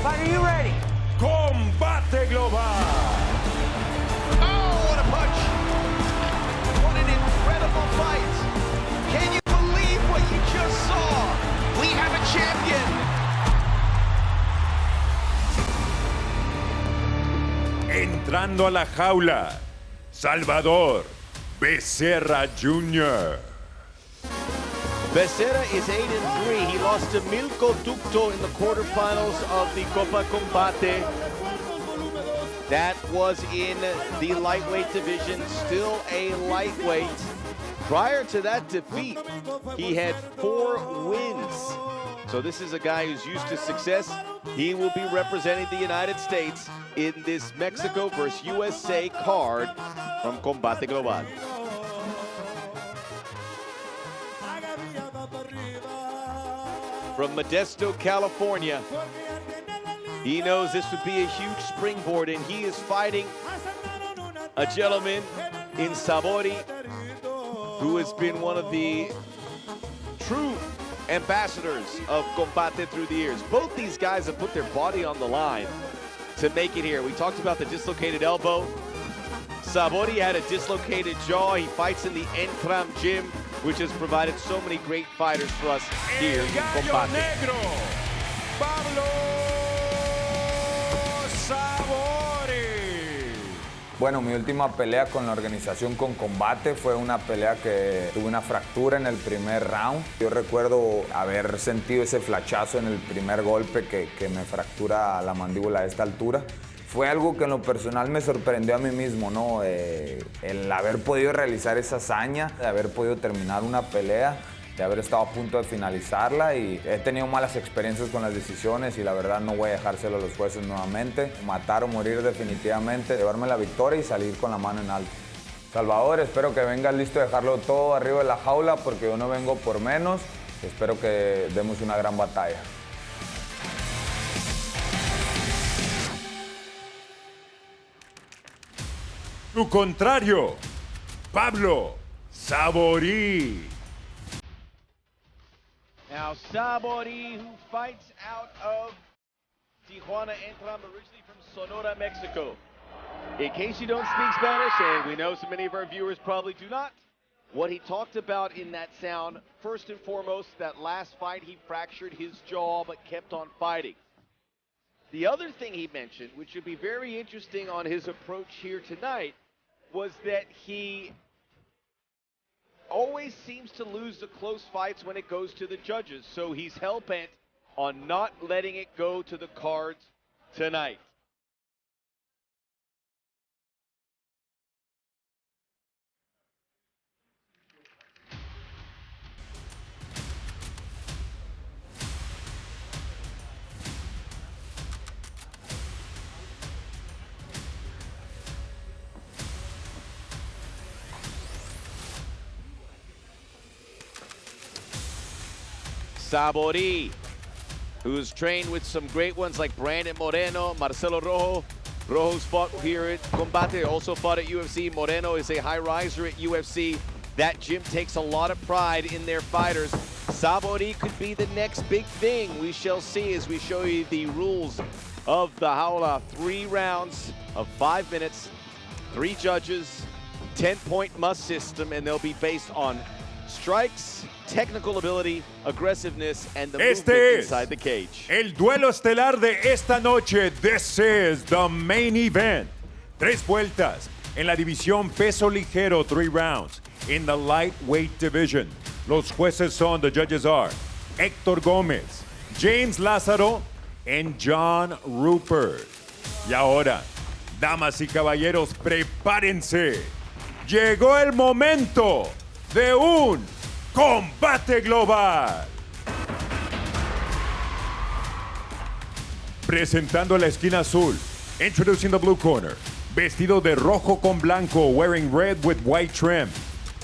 Fighter, you ready? Combate global. Oh, what a punch! What an incredible fight! Can you believe what you just saw? We have a champion! Entrando a la jaula, Salvador Becerra Jr. Becerra is 8-3. He lost to Milko Tukto in the quarterfinals of the Copa Combate. That was in the lightweight division, still a lightweight. Prior to that defeat, he had 4 wins. So this is a guy who's used to success. He will be representing the United States in this Mexico versus USA card from Combate Global. From Modesto, California, he knows this would be a huge springboard, and he is fighting a gentleman in Sabori who has been one of the true ambassadors of Combate through the years. Both these guys have put their body on the line to make it here. We talked about the dislocated elbow. Sabori had a dislocated jaw. He fights in the Entram gym, which has provided so many great fighters for us here in Combate. Negro, Pablo Sabori. Bueno, mi última pelea con la organización con Combate fue una pelea que tuve una fractura en el primer round. Yo recuerdo haber sentido ese flachazo en el primer golpe que me fractura la mandíbula a esta altura. Fue algo que en lo personal me sorprendió a mí mismo, ¿no? El haber podido realizar esa hazaña, de haber podido terminar una pelea, de haber estado a punto de finalizarla, y he tenido malas experiencias con las decisiones y la verdad no voy a dejárselo a los jueces nuevamente. Matar o morir definitivamente, llevarme la victoria y salir con la mano en alto. Salvador, espero que vengas listo a dejarlo todo arriba de la jaula porque yo no vengo por menos. Espero que demos una gran batalla. Tu contrario, Pablo Sabori. Now Sabori, who fights out of Tijuana, Entram, originally from Sonora, Mexico. In case you don't speak Spanish, and we know so many of our viewers probably do not, what he talked about in that sound, first and foremost, that last fight he fractured his jaw but kept on fighting. The other thing he mentioned, which would be very interesting on his approach here tonight, was that he always seems to lose the close fights when it goes to the judges. So he's hell-bent on not letting it go to the cards tonight. Sabori, who's trained with some great ones like Brandon Moreno, Marcelo Rojo. Rojo's fought here at Combate, also fought at UFC. Moreno is a high riser at UFC. That gym takes a lot of pride in their fighters. Sabori could be the next big thing. We shall see as we show you the rules of the Jaula. 3 rounds of 5 minutes, 3 judges, 10-point must system, and they'll be based on strikes, technical ability, aggressiveness, and the movement inside the cage. El duelo estelar de esta noche. This is the main event. 3 vueltas en la división peso ligero, 3 rounds. In the lightweight division, los jueces son, the judges are Héctor Gómez, James Lázaro, and John Rupert. Y ahora, damas y caballeros, prepárense. Llegó el momento de un combate global. Presentando la esquina azul, introducing the blue corner, vestido de rojo con blanco, wearing red with white trim.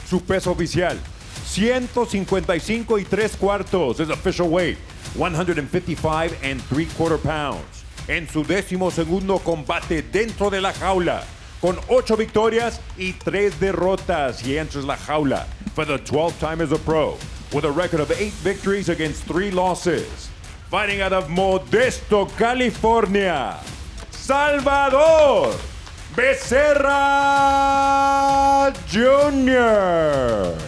Su peso oficial, 155 3/4, his official weight, 155 3/4 pounds. En su 12º combate dentro de la jaula, con 8 victorias y 3 derrotas. He enters la jaula for the 12th time as a pro, with a record of 8 victories against 3 losses. Fighting out of Modesto, California, Salvador Becerra Jr.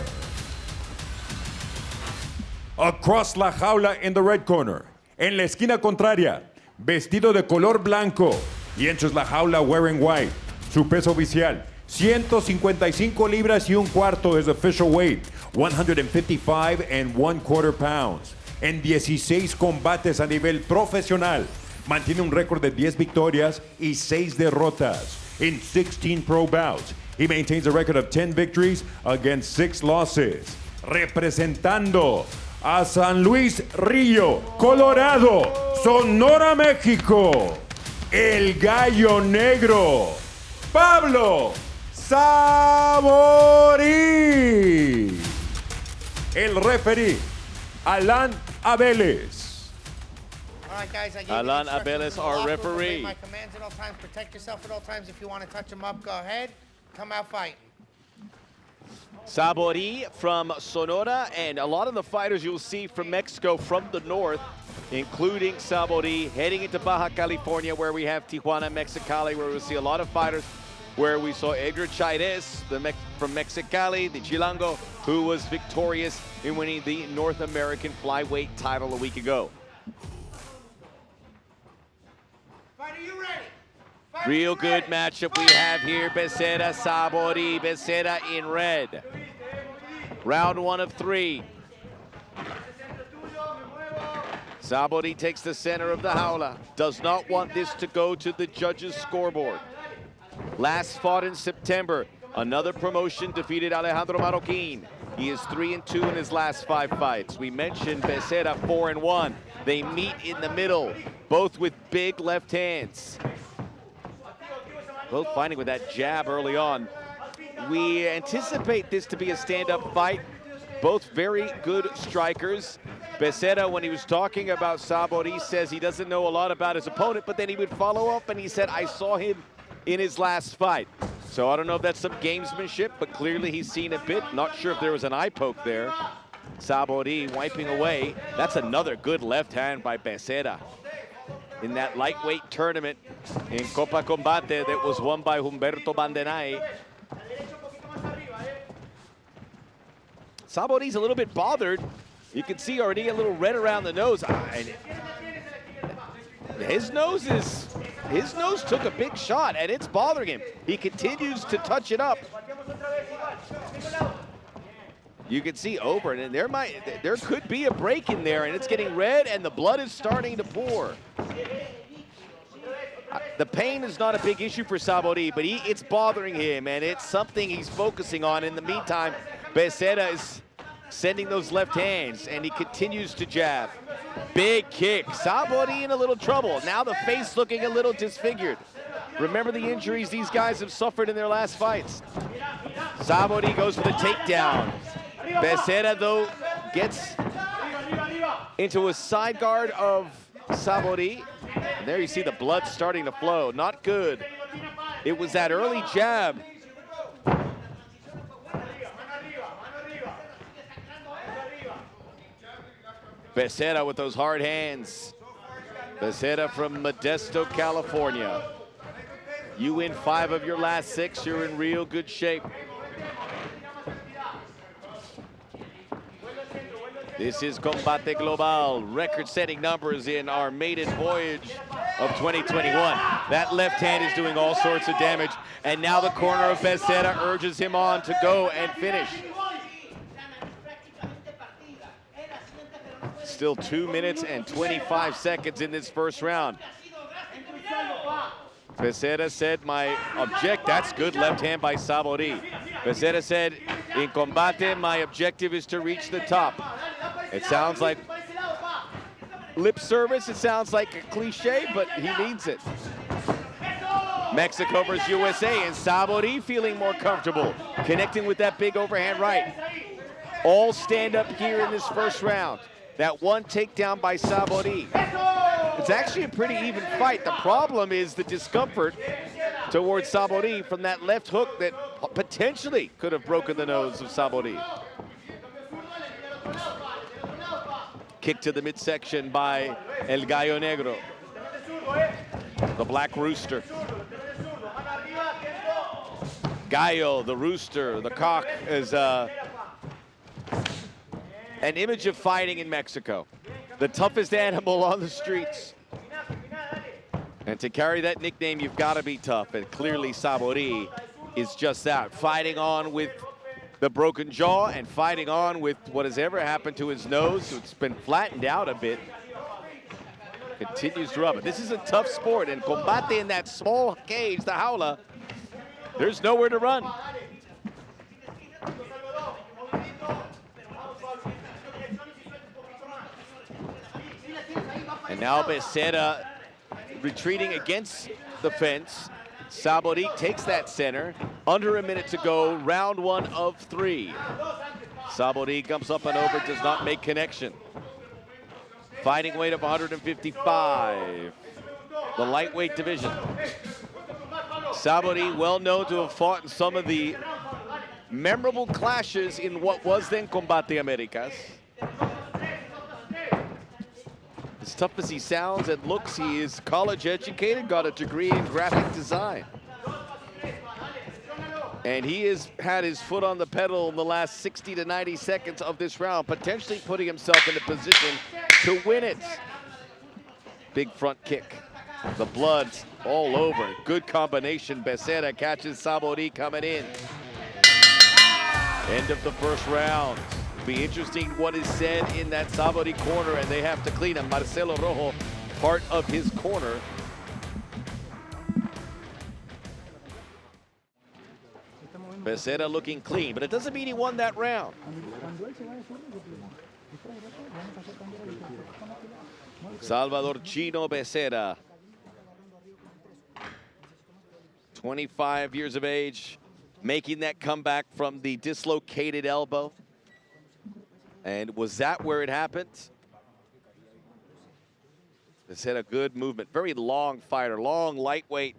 Across la jaula in the red corner, en la esquina contraria, vestido de color blanco y enters la jaula wearing white. Su peso oficial, 155 libras y un cuarto, his official weight, 155 and 1/4 pounds. En 16 combates a nivel profesional, mantiene un récord de 10 victorias y 6 derrotas. In 16 pro bouts, he maintains a record of 10 victories against 6 losses. Representando a San Luis Río, Colorado, Sonora, México, el gallo negro, Pablo Sabori. El referee, Alan Abeles. All right, guys, I gave Alan you the instructions Abeles, in the our locker room. referee. Obey my commands at all times. Protect yourself at all times. If you want to touch them up, go ahead. Come out fighting. Sabori from Sonora, and a lot of the fighters you'll see from Mexico from the north, including Sabori, heading into Baja California, where we have Tijuana, Mexicali, where we'll see a lot of fighters, where we saw Edgar Chairez from Mexicali, the Chilango, who was victorious in winning the North American flyweight title a week ago. Fighter, you ready? Real good matchup we have here. Becerra, Sabori, Becerra in red. Round 1 of 3. Sabori takes the center of the jaula. Does not want this to go to the judges' scoreboard. Last fought in September. Another promotion, defeated Alejandro Marroquin. He is 3-2 in his last 5 fights. We mentioned Becerra 4-1. They meet in the middle, both with big left hands. Both fighting with that jab early on. We anticipate this to be a stand-up fight. Both very good strikers. Becerra, when he was talking about Sabori, says he doesn't know a lot about his opponent, but then he would follow up and he said, I saw him in his last fight. So I don't know if that's some gamesmanship, but clearly he's seen a bit. Not sure if there was an eye poke there. Sabori wiping away. That's another good left hand by Becerra. In that lightweight tournament in Copa Combate that was won by Humberto Bandenay. Sabori's a little bit bothered. You can see already a little red around the nose. And his nose took a big shot and it's bothering him. He continues to touch it up. You can see over and there could be a break in there and it's getting red and the blood is starting to pour. The pain is not a big issue for Sabori, but it's bothering him and it's something he's focusing on. In the meantime, Becerra is sending those left hands and he continues to jab. Big kick. Sabori in a little trouble. Now the face looking a little disfigured. Remember the injuries these guys have suffered in their last fights. Sabori goes for the takedown. Becerra, though, gets into a side guard of Sabori. And there you see the blood starting to flow. Not good. It was that early jab. Becerra with those hard hands. Becerra from Modesto, California. You win 5 of your last 6, you're in real good shape. This is Combate Global, record-setting numbers in our maiden voyage of 2021. That left hand is doing all sorts of damage, and now the corner of Becerra urges him on to go and finish. Still 2 minutes and 25 seconds in this first round. Becerra said, that's good left hand by Sabori. Becerra said, in Combate, my objective is to reach the top. It sounds like lip service, it sounds like a cliche, but he means it. Mexico versus USA, and Sabori feeling more comfortable, connecting with that big overhand right. All stand up here in this first round. That one takedown by Sabori. It's actually a pretty even fight. The problem is the discomfort towards Sabori from that left hook that potentially could have broken the nose of Sabori. Kick to the midsection by El Gallo Negro, the Black Rooster. Gallo, the rooster, the cock, is an image of fighting in Mexico. The toughest animal on the streets. And to carry that nickname, you've got to be tough. And clearly Sabori is just that. Fighting on with the broken jaw and fighting on with what has ever happened to his nose. It's been flattened out a bit. Continues to rub it. This is a tough sport. And Combate in that small cage, the Jaula, there's nowhere to run. And now Becerra retreating against the fence. Sabori takes that center. Under a minute to go, round 1 of 3. Sabori comes up and over, does not make connection. Fighting weight of 155. The lightweight division. Sabori, well known to have fought in some of the memorable clashes in what was then Combate Americas. As tough as he sounds and looks, he is college educated, got a degree in graphic design. And he has had his foot on the pedal in the last 60 to 90 seconds of this round, potentially putting himself in a position to win it. Big front kick. The blood all over. Good combination. Becerra catches Sabori coming in. End of the first round. Be interesting what is said in that Sabori corner, and they have to clean him. Marcelo Rojo, part of his corner. Becerra looking clean, but it doesn't mean he won that round. Salvador Chino Becerra, 25 years of age, making that comeback from the dislocated elbow. And was that where it happened? This had a good movement. Very long fighter, long, lightweight.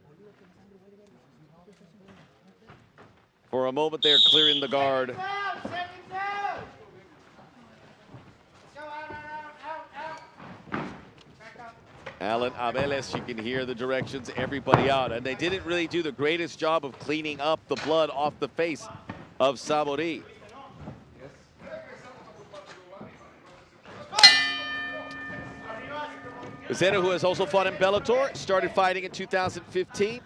For a moment there, clearing the guard. Alan Abeles, you can hear the directions, everybody out. And they didn't really do the greatest job of cleaning up the blood off the face of Sabori. Becerra, who has also fought in Bellator, started fighting in 2015.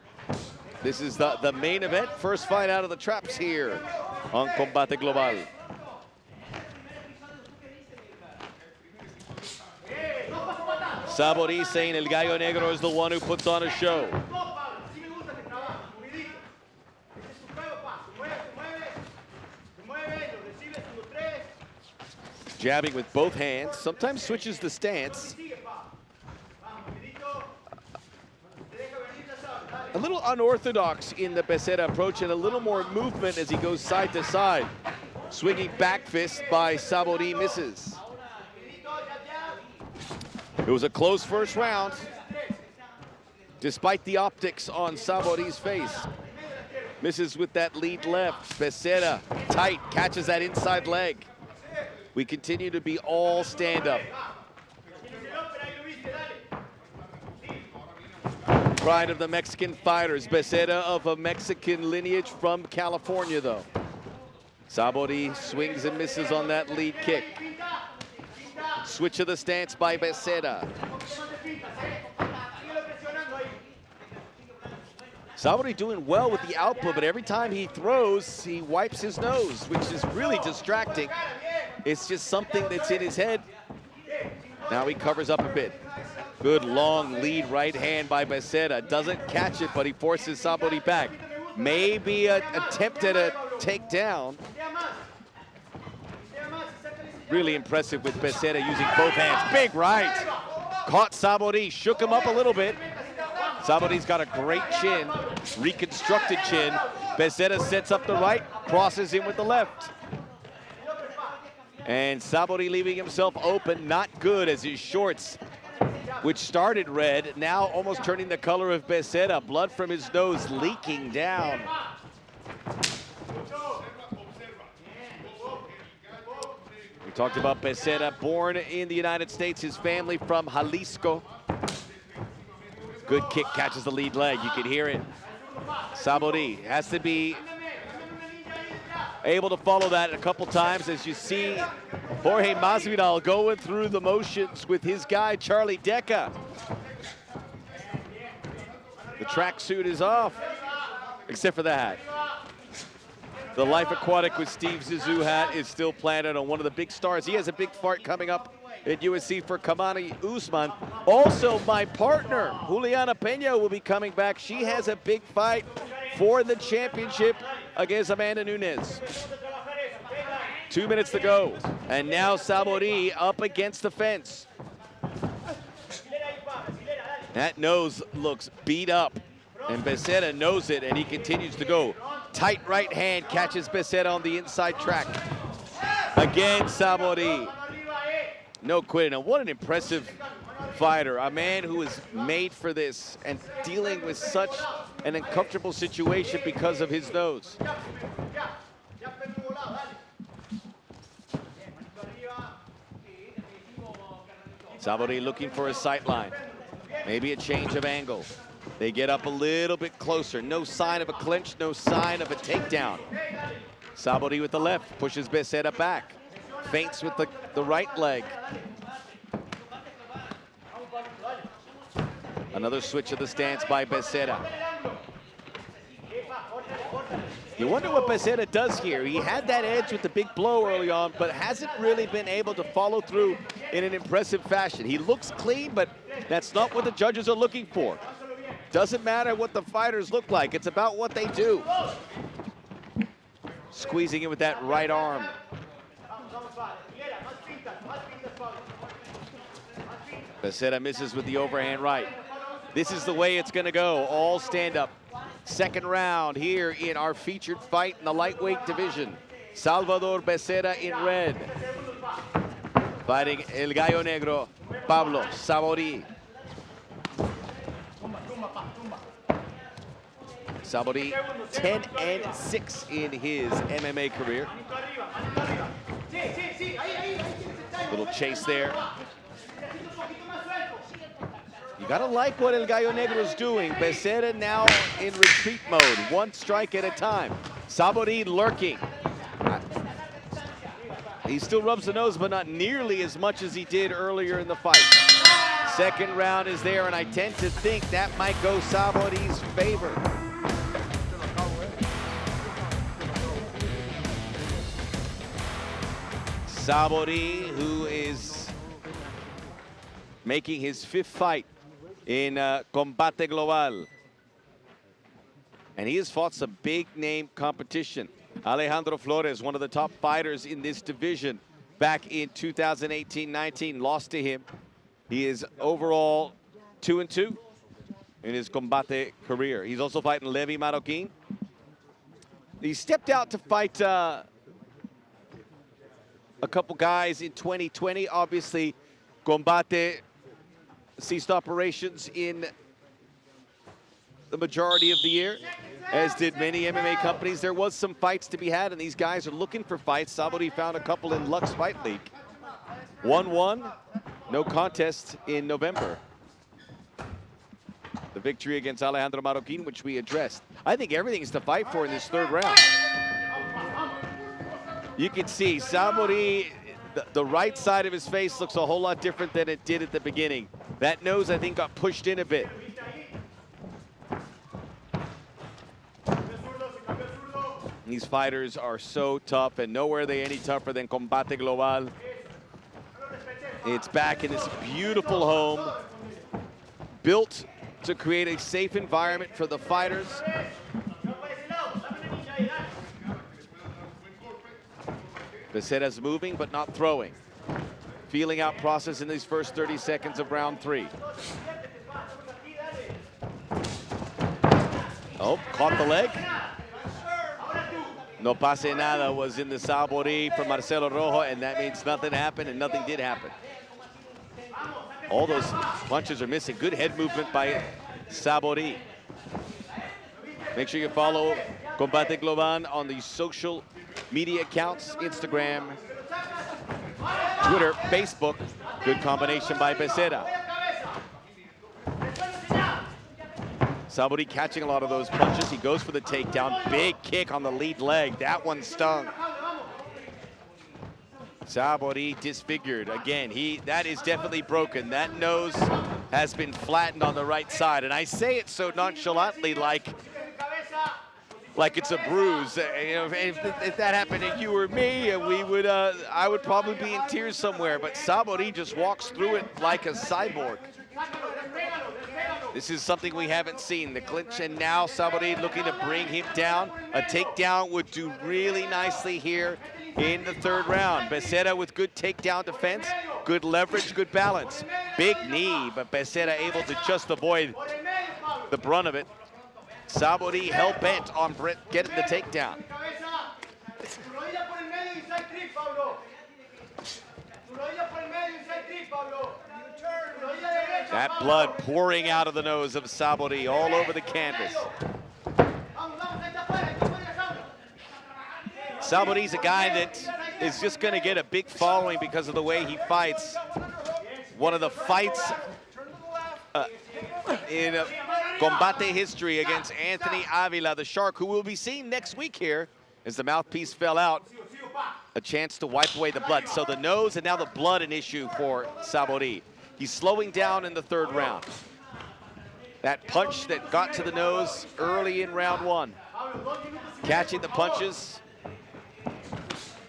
This is the main event. First fight out of the traps here on Combate Global. Sabori saying El Gallo Negro is the one who puts on a show. Jabbing with both hands, sometimes switches the stance. A little unorthodox in the Becerra approach and a little more movement as he goes side to side. Swinging back fist by Sabori misses. It was a close first round, despite the optics on Sabori's face. Misses with that lead left. Becerra, tight, catches that inside leg. We continue to be all stand-up. Pride of the Mexican fighters. Becerra of a Mexican lineage from California, though. Sabori swings and misses on that lead kick. Switch of the stance by Becerra. Sabori doing well with the output, but every time he throws, he wipes his nose, which is really distracting. It's just something that's in his head. Now he covers up a bit. Good long lead right hand by Becerra. Doesn't catch it, but he forces Sabori back. Maybe an attempt at a takedown. Really impressive with Becerra using both hands. Big right. Caught Sabori, shook him up a little bit. Sabori's got a great chin, reconstructed chin. Becerra sets up the right, crosses in with the left. And Sabori leaving himself open, not good as his shorts, which started red, now almost turning the color of Becerra. Blood from his nose leaking down. We We talked about Becerra, born in the United States, his family from Jalisco. Good kick, catches the lead leg, you can hear it. Sabori has to be able to follow that a couple times as you see Jorge Masvidal going through the motions with his guy, Charlie Decca. The tracksuit is off, except for the hat. The Life Aquatic with Steve Zissou hat is still planted on one of the big stars. He has a big fight coming up at USC for Kamani Usman. Also, my partner, Juliana Peña, will be coming back. She has a big fight for the championship against Amanda Nunes. 2 minutes to go. And now Sabori up against the fence. That nose looks beat up. And Becerra knows it, and he continues to go. Tight right hand catches Becerra on the inside track. Again, Sabori. No quitting. And what an impressive fighter. A man who is made for this and dealing with such an uncomfortable situation because of his nose. Sabori looking for a sight line. Maybe a change of angle. They get up a little bit closer. No sign of a clinch, no sign of a takedown. Sabori with the left, pushes Becerra back. Feints with the right leg. Another switch of the stance by Becerra. You wonder what Becerra does here. He had that edge with the big blow early on, but hasn't really been able to follow through in an impressive fashion. He looks clean, but that's not what the judges are looking for. Doesn't matter what the fighters look like. It's about what they do. Squeezing it with that right arm. Becerra misses with the overhand right. This is the way it's going to go. All stand up. Second round here in our featured fight in the lightweight division. Salvador Becerra in red. Fighting El Gallo Negro, Pablo Sabori. Sabori 10-6 in his MMA career. Little chase there. You gotta like what El Gallo Negro is doing. Becerra now in retreat mode, one strike at a time. Sabori lurking. He still rubs the nose, but not nearly as much as he did earlier in the fight. Second round is there, and I tend to think that might go Sabori's favor. Sabori, who is making his 5th fight in Combate Global. And he has fought some big name competition. Alejandro Flores, one of the top fighters in this division back in 2018-19, lost to him. He is overall 2-2 in his Combate career. He's also fighting Levi Marroquin. He stepped out to fight a couple guys in 2020. Obviously, Combate ceased operations in the majority of the year, as did many MMA companies. There was some fights to be had, and these guys are looking for fights. Sabori found a couple in Lux Fight League. 1-1, no contest in November. The victory against Alejandro Marroquin, which we addressed. I think everything is to fight for in this 3rd round. You can see Sabori, the right side of his face looks a whole lot different than it did at the beginning. That nose, I think, got pushed in a bit. These fighters are so tough, and nowhere are they any tougher than Combate Global. It's back in this beautiful home, built to create a safe environment for the fighters. Becerra's moving, but not throwing. Feeling out process in these first 30 seconds of round 3. Oh, caught the leg. No pase nada was in the Sabori from Marcelo Rojo, and that means nothing happened, and nothing did happen. All those punches are missing. Good head movement by Sabori. Make sure you follow Combate Global on the social media accounts, Instagram, Twitter, Facebook. Good combination by Becerra. Sabori catching a lot of those punches. He goes for the takedown. Big kick on the lead leg. That one stung. Sabori disfigured. Again, that is definitely broken. That nose has been flattened on the right side. And I say it so nonchalantly like it's a bruise. You know, if that happened to you or me, I would probably be in tears somewhere. But Sabori just walks through it like a cyborg. This is something we haven't seen. The clinch, and now Sabori looking to bring him down. A takedown would do really nicely here in the third round. Becerra with good takedown defense, good leverage, good balance. Big knee, but Becerra able to just avoid the brunt of it. Sabori hell-bent on getting the takedown. That blood pouring out of the nose of Sabori all over the canvas. Sabori's a guy that is just going to get a big following because of the way he fights. One of the fights in Combate history against Anthony Avila, the Shark, who we'll be seeing next week here as the mouthpiece fell out. A chance to wipe away the blood. So the nose and now the blood an issue for Sabori. He's slowing down in the third round. That punch that got to the nose early in round one. Catching the punches.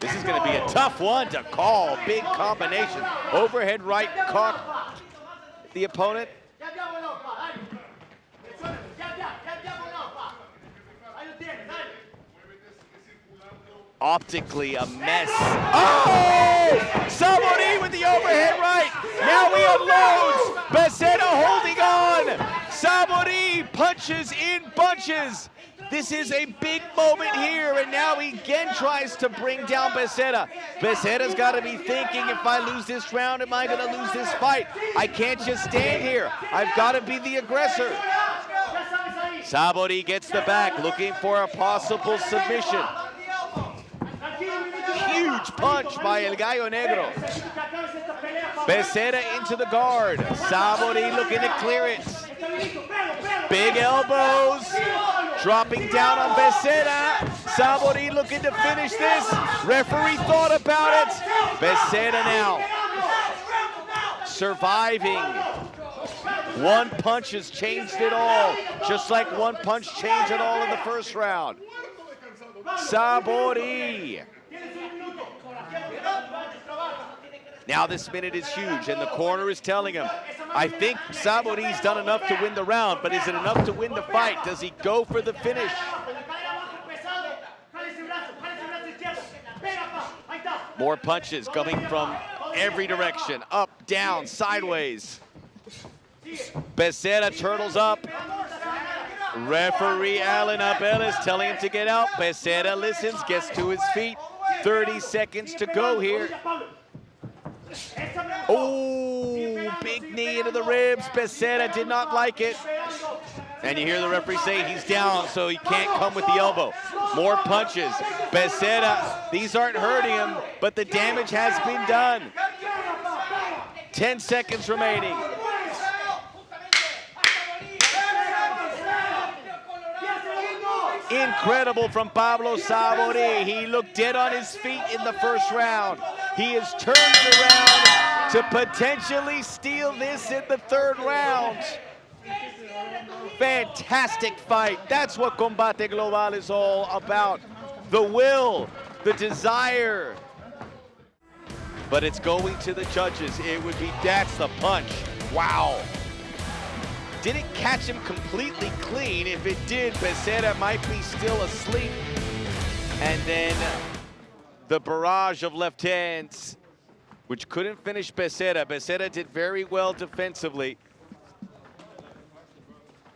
This is going to be a tough one to call. Big combination. Overhead right caught the opponent. Optically a mess. Oh! Sabori with the overhead right. Now he unloads. Becerra holding on. Sabori punches in bunches. This is a big moment here, and now he again tries to bring down Becerra. Becerra's got to be thinking, if I lose this round, am I going to lose this fight? I can't just stand here. I've got to be the aggressor. Sabori gets the back, looking for a possible submission. Huge punch by El Gallo Negro. Becerra into the guard. Sabori looking to clear it. Big elbows. Dropping down on Becerra. Sabori looking to finish this. Referee thought about it. Becerra now surviving. One punch has changed it all. Just like one punch changed it all in the first round. Sabori. Now this minute is huge, and the corner is telling him, I think Sabori's done enough to win the round, but is it enough to win the fight? Does he go for the finish? More punches coming from every direction, up, down, sideways. Becerra turtles up. Referee Alan Abel is telling him to get out. Becerra listens, gets to his feet. 30 seconds to go here. Oh, big knee into the ribs. Becerra did not like it. And you hear the referee say he's down, so he can't come with the elbow. More punches. Becerra, these aren't hurting him, but the damage has been done. 10 seconds remaining. Incredible from Pablo Sabori. He looked dead on his feet in the first round. He has turned it around to potentially steal this in the third round. Fantastic fight. That's what Combate Global is all about. The will, the desire. But it's going to the judges. It would be, that's the punch. Wow. Didn't catch him completely clean. If it did, Becerra might be still asleep. And then the barrage of left hands, which couldn't finish Becerra. Becerra did very well defensively.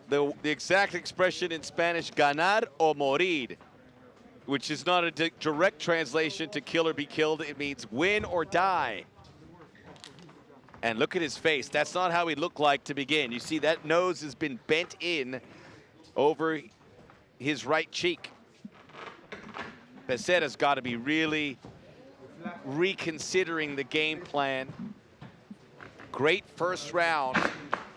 The exact expression in Spanish, ganar o morir, which is not a direct translation to kill or be killed. It means win or die. And look at his face. That's not how he looked like to begin. You see that nose has been bent in over his right cheek. Becerra's got to be really reconsidering the game plan. Great first round.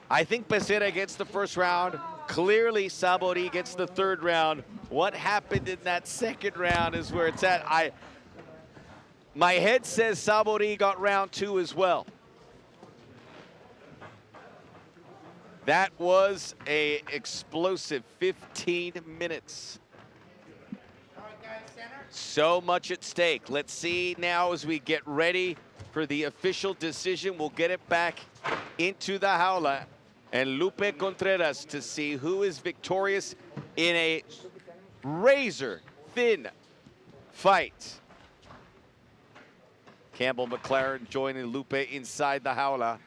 I think Becerra gets the first round. Clearly, Sabori gets the third round. What happened in that second round is where it's at. My head says Sabori got round 2 as well. That was a explosive 15 minutes. So much at stake. Let's see now as we get ready for the official decision. We'll get it back into the Jaula and Lupe Contreras to see who is victorious in a razor-thin fight. Campbell McLaren joining Lupe inside the Jaula.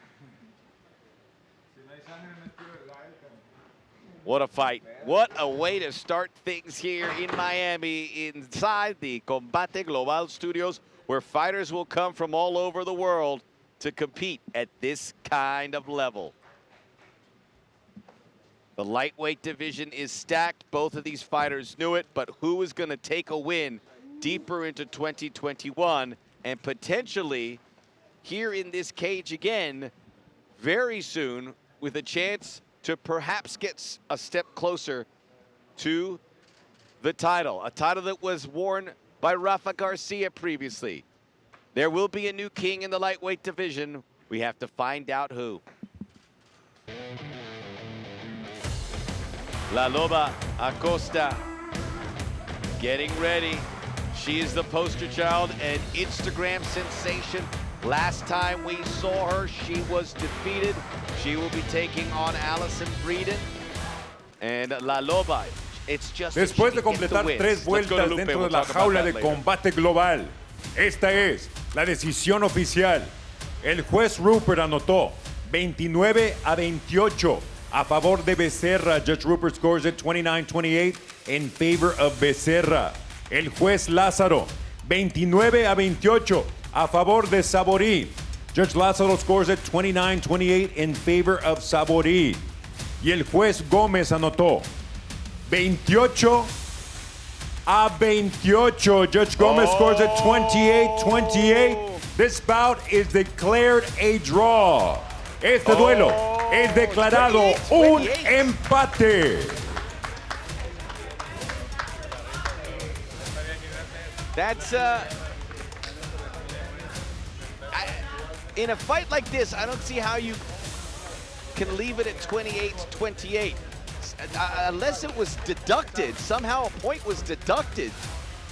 What a fight. What a way to start things here in Miami inside the Combate Global Studios, where fighters will come from all over the world to compete at this kind of level. The lightweight division is stacked. Both of these fighters knew it, but who is going to take a win deeper into 2021 and potentially here in this cage again very soon with a chance to perhaps get a step closer to the title, a title that was worn by Rafa Garcia previously. There will be a new king in the lightweight division. We have to find out who. La Loba Acosta getting ready. She is the poster child and Instagram sensation. Last time we saw her, she was defeated. She will be taking on Allysen Breeden. And La Loba, it's just... Después de completar 3 vueltas dentro de la jaula de combate global, esta es la decisión oficial. El juez Rupert anotó 29-28 a favor de Becerra. Judge Rupert scores it 29-28 in favor of Becerra. El juez Lázaro, 29-28 a favor de Sabori. Judge Lázaro scores it 29-28 in favor of Sabori. Y el juez Gómez anotó 28-28. Judge Gómez scores it 28-28. This bout is declared a draw. Este duelo es declarado un empate. That's in a fight like this, I don't see how you can leave it at 28-28. Unless it was deducted, somehow a point was deducted,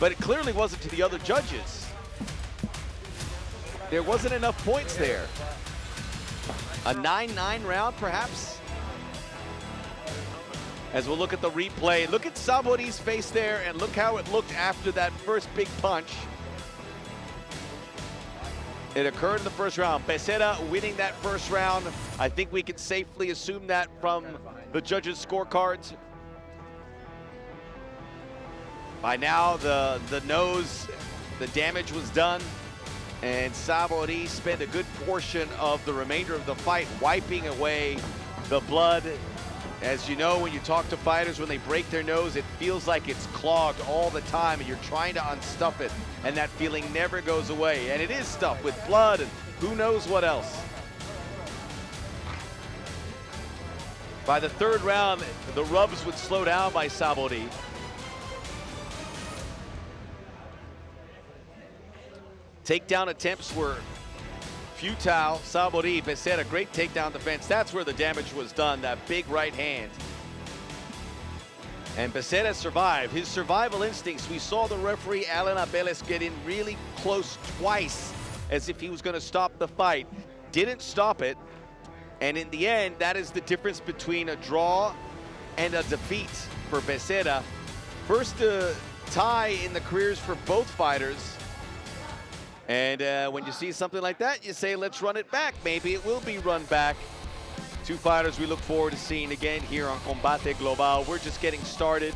but it clearly wasn't to the other judges. There wasn't enough points there. A 9-9 round, perhaps? As we'll look at the replay, look at Sabori's face there, and look how it looked after that first big punch. It occurred in the first round. Becerra winning that first round. I think we can safely assume that from the judges' scorecards. By now, the nose, the damage was done, and Sabori spent a good portion of the remainder of the fight wiping away the blood. As you know, when you talk to fighters, when they break their nose, it feels like it's clogged all the time, and you're trying to unstuff it, and that feeling never goes away. And it is stuffed with blood and who knows what else. By the third round, the rubs would slow down by Sabori. Takedown attempts were futile. Sabori, Becerra, great takedown defense. That's where the damage was done, that big right hand. And Becerra survived. His survival instincts, we saw the referee, Alan Abeles, get in really close twice as if he was going to stop the fight. Didn't stop it. And in the end, that is the difference between a draw and a defeat for Becerra. First tie in the careers for both fighters. And when you see something like that, you say, let's run it back. Maybe it will be run back. Two fighters we look forward to seeing again here on Combate Global. We're just getting started.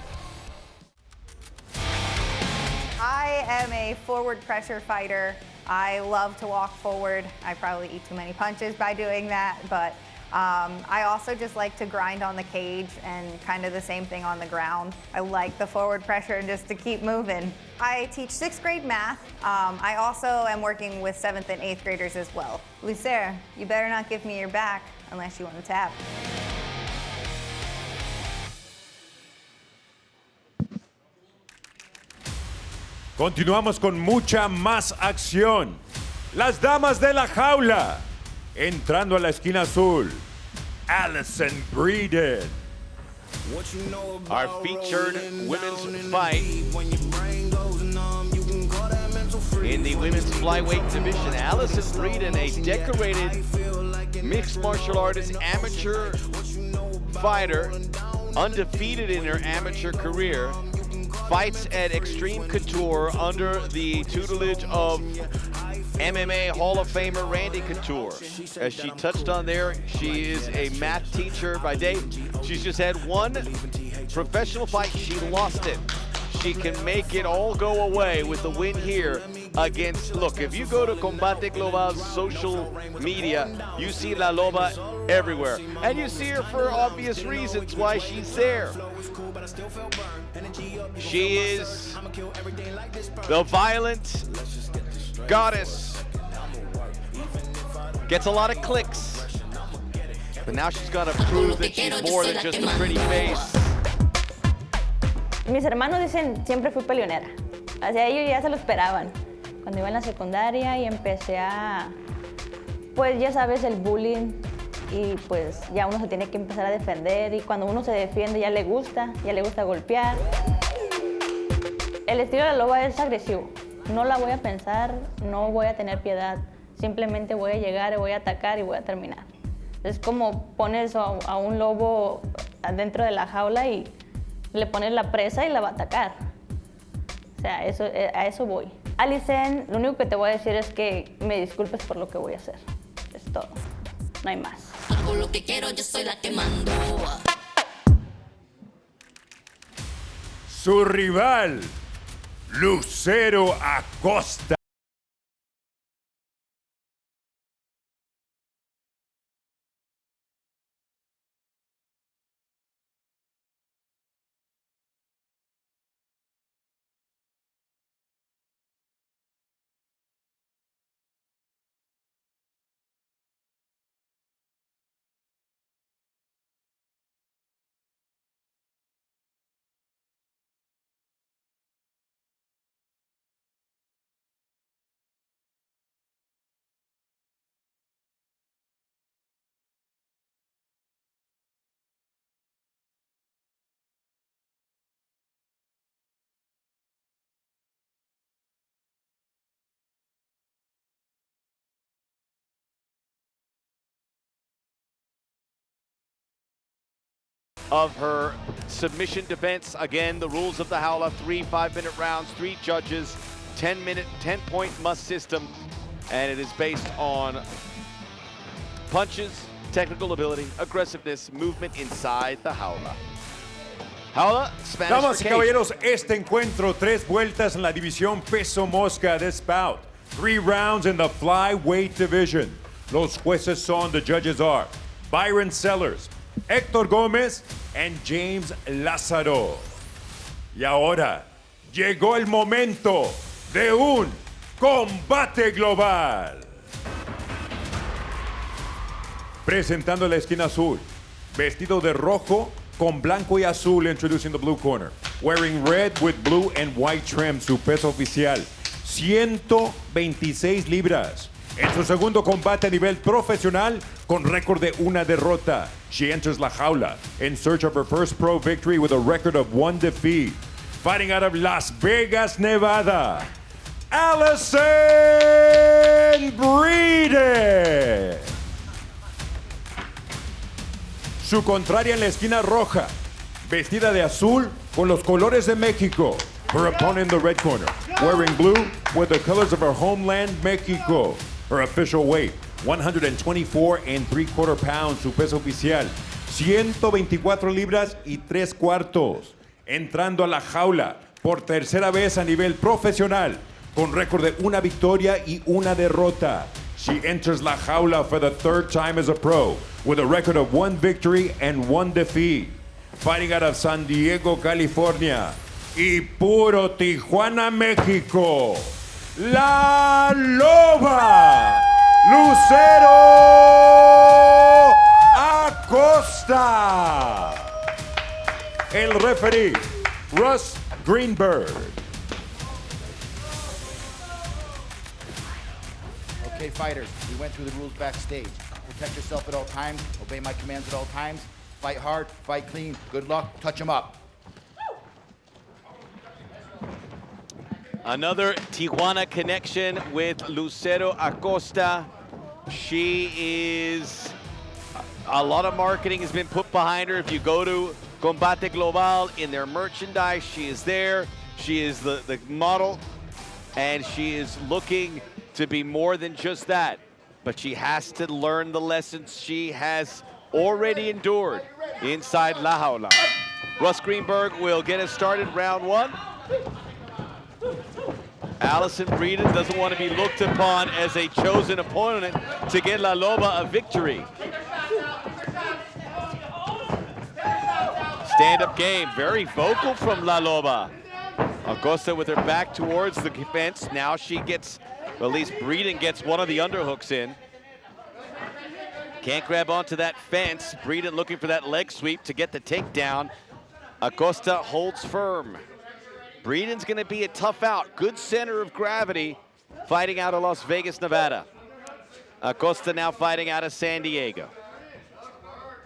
I am a forward pressure fighter. I love to walk forward. I probably eat too many punches by doing that, but I also just like to grind on the cage and kind of the same thing on the ground. I like the forward pressure and just to keep moving. I teach 6th grade math. I also am working with 7th and 8th graders as well. Becerra, you better not give me your back unless you want to tap. Continuamos con mucha más acción. Las damas de la jaula. Entrando a la esquina azul, Allysen Breeden. Our featured women's fight in the women's flyweight division. Allysen Breeden, a decorated mixed martial artist, amateur fighter, undefeated in her amateur career, fights at Extreme Couture under the tutelage of MMA Hall of Famer Randy Couture. As she touched on there, she is a math teacher by day. She's just had one professional fight. She lost it. She can make it all go away with the win here against, look, if you go to Combate Global's social media, you see La Loba everywhere. And you see her for obvious reasons why she's there. She is the violent goddess. Gets a lot of clicks. But now she's got to prove that she's more than just a pretty face. Mis hermanos dicen, siempre fui peleonera. O sea, ellos ya se lo esperaban. Cuando iba en la secundaria y empecé a, pues ya sabes, el bullying. Y pues ya uno se tiene que empezar a defender. Y cuando uno se defiende ya le gusta golpear. El estilo de la Loba es agresivo. No la voy a pensar, no voy a tener piedad. Simplemente voy a llegar, voy a atacar y voy a terminar. Es como pones a un lobo dentro de la jaula y le pones la presa y la va a atacar. O sea, a eso voy. Allysen, lo único que te voy a decir es que me disculpes por lo que voy a hacer. Es todo. No hay más. Hago lo que quiero, yo soy la que mando. Su rival, Lucero Acosta. Of her submission defense. Again, the rules of the Jaula, 3 5-minute rounds, 3 judges, 10-point must system, and it is based on punches, technical ability, aggressiveness, movement inside the Jaula. Jaula, Spanish Damas for y cage. caballeros, este encuentro, 3 vueltas en la división peso mosca de Spout. 3 rounds in the flyweight division. Los jueces son, the judges are Byron Sellers, Héctor Gómez, and James Lázaro. Y ahora llegó el momento de un combate global. Presentando la esquina azul, vestido de rojo con blanco y azul, introducing the blue corner. Wearing red with blue and white trim, su peso oficial, 126 libras. En su segundo combate a nivel profesional, con récord de 1 derrota, she enters la jaula in search of her first pro victory with a record of 1 defeat. Fighting out of Las Vegas, Nevada, Allysen Breeden. Su contraria en la esquina roja, vestida de azul con los colores de México. Her opponent in the red corner, wearing blue with the colors of her homeland, Mexico. Her official weight, 124 3/4 pounds, su peso oficial, 124 libras y 3 cuartos. Entrando a la jaula por tercera vez a nivel profesional, con récord de 1 victoria y 1 derrota. She enters La Jaula for the third time as a pro with a record of 1 victory and 1 defeat. Fighting out of San Diego, California, y puro Tijuana, Mexico, La Loba, Lucero Acosta. El referee, Russ Greenberg. Okay, fighters, we went through the rules backstage. Protect yourself at all times, obey my commands at all times, fight hard, fight clean, good luck, touch them up. Another Tijuana connection with Lucero Acosta. She is, a lot of marketing has been put behind her. If you go to Combate Global in their merchandise, she is there. She is the model, and she is looking to be more than just that. But she has to learn the lessons she has already endured inside La Jaula. Russ Greenberg will get us started round 1. Allysen Breeden doesn't want to be looked upon as a chosen opponent to get La Loba a victory. Stand-up game, very vocal from La Loba. Acosta with her back towards the fence. Now she gets, well, at least Breeden gets one of the underhooks in. Can't grab onto that fence. Breeden looking for that leg sweep to get the takedown. Acosta holds firm. Breeden's gonna be a tough out. Good center of gravity, fighting out of Las Vegas, Nevada. Acosta now fighting out of San Diego.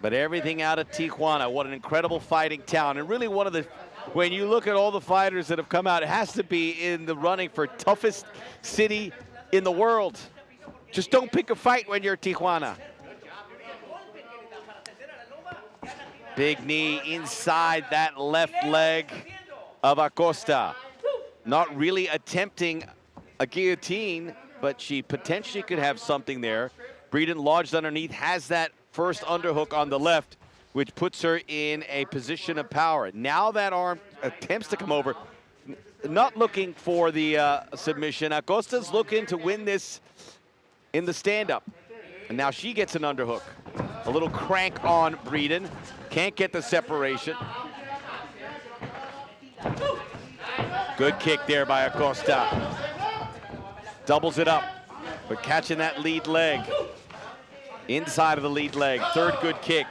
But everything out of Tijuana. What an incredible fighting town. And really one of the, when you look at all the fighters that have come out, it has to be in the running for toughest city in the world. Just don't pick a fight when you're Tijuana. Big knee inside that left leg of Acosta. Not really attempting a guillotine, but she potentially could have something there. Breeden lodged underneath, has that first underhook on the left, which puts her in a position of power. Now that arm attempts to come over, not looking for the submission. Acosta's looking to win this in the stand-up. And now she gets an underhook. A little crank on Breeden. Can't get the separation. Good kick there by Acosta. Doubles it up, but catching that lead leg. Inside of the lead leg, third good kick.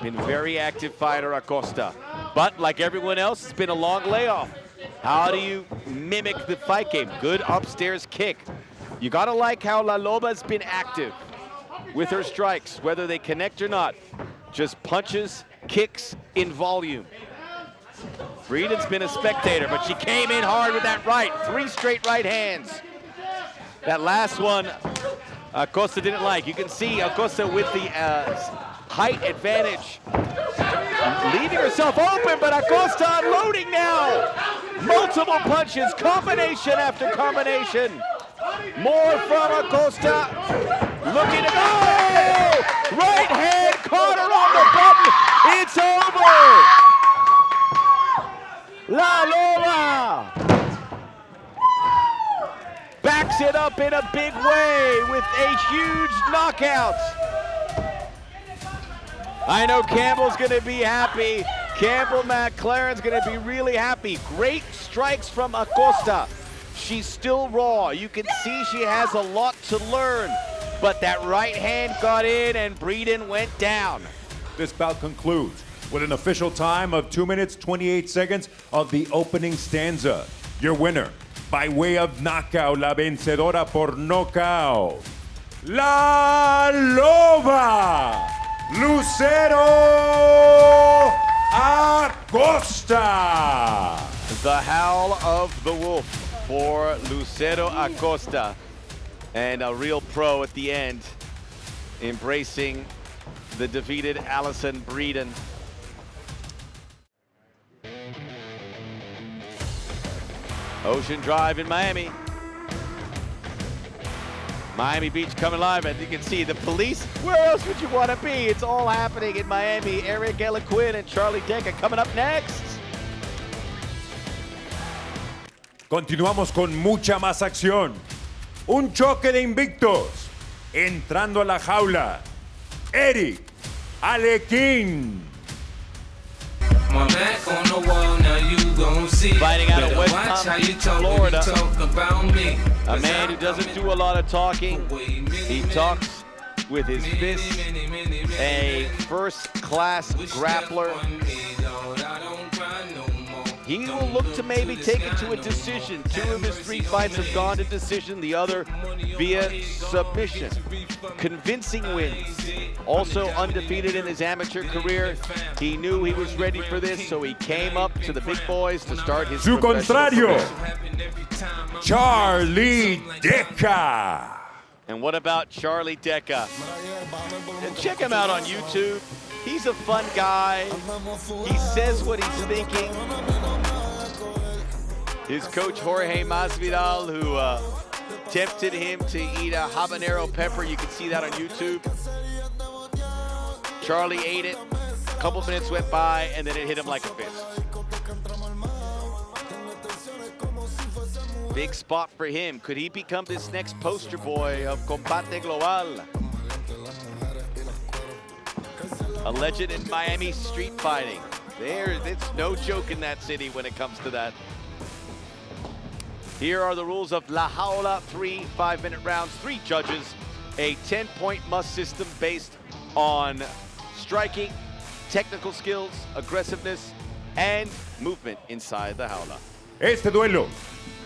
Been a very active fighter, Acosta. But like everyone else, it's been a long layoff. How do you mimic the fight game? Good upstairs kick. You gotta like how La Loba's been active with her strikes, whether they connect or not. Just punches, kicks in volume. Breeden's been a spectator, but she came in hard with that right. 3 straight right hands. That last one, Acosta didn't like. You can see Acosta with the height advantage. Leaving herself open, but Acosta unloading now. Multiple punches, combination after combination. More from Acosta. Looking to go! Right hand caught her on the button. It's over! La Loba backs it up in a big way with a huge knockout. I know Campbell's gonna be happy. Campbell McLaren's gonna be really happy. Great strikes from Acosta. She's still raw. You can see she has a lot to learn, but that right hand got in and Breeden went down. This bout concludes with an official time of 2 minutes, 28 seconds of the opening stanza. Your winner, by way of knockout, la vencedora por knockout, La Loba, Lucero Acosta. The howl of the wolf for Lucero Acosta, and a real pro at the end, embracing the defeated Allysen Breeden. Ocean Drive in Miami. Miami Beach coming live, and you can see the police. Where else would you want to be? It's all happening in Miami. Eric Alequin and Charlie Decca coming up next. Continuamos con mucha más acción. Un choque de invictos. Entrando a la jaula, Eric Alequin. Fighting out of West Palm Beach, Florida. A man who doesn't do a lot of talking. He talks with his fists. A first-class grappler. He will look to maybe take it to a decision. 2 of his 3 fights have gone to decision, the other via submission. Convincing wins. Also undefeated in his amateur career. He knew he was ready for this, so he came up to the big boys to start his Su contrario, career. Charlie Decca. And what about Charlie Decca? And check him out on YouTube. He's a fun guy. He says what he's thinking. His coach, Jorge Masvidal, who tempted him to eat a habanero pepper. You can see that on YouTube. Charlie ate it. A couple minutes went by, and then it hit him like a fist. Big spot for him. Could he become this next poster boy of Combate Global? A legend in Miami street fighting. It's no joke in that city when it comes to that. Here are the rules of La Jaula, 3 5-minute rounds, 3 judges, a 10-point must system based on striking, technical skills, aggressiveness, and movement inside the jaula. Este duelo,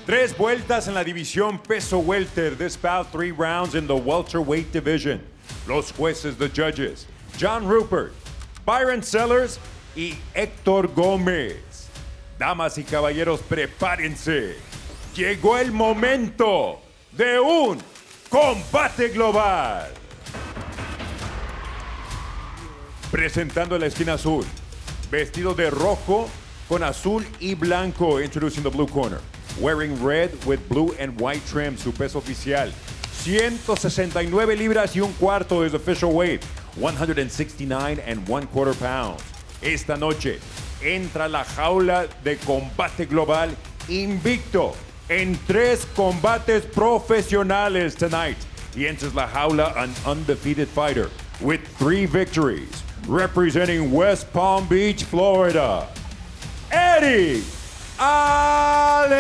3 vueltas en la división peso welter. This bout 3 rounds in the welterweight division. Los jueces, the judges, John Rupert, Byron Sellers y Héctor Gómez. Damas y caballeros, prepárense. Llegó el momento de un combate global. Presentando la esquina azul, vestido de rojo con azul y blanco, introducing the blue corner. Wearing red with blue and white trim, su peso oficial. 169 libras y un cuarto is official weight. 169 1/4 pounds. Esta noche entra a la jaula de combate global invicto en 3 combates profesionales tonight. He enters la jaula an undefeated fighter with 3 victories, representing West Palm Beach, Florida, Eddie Alequin.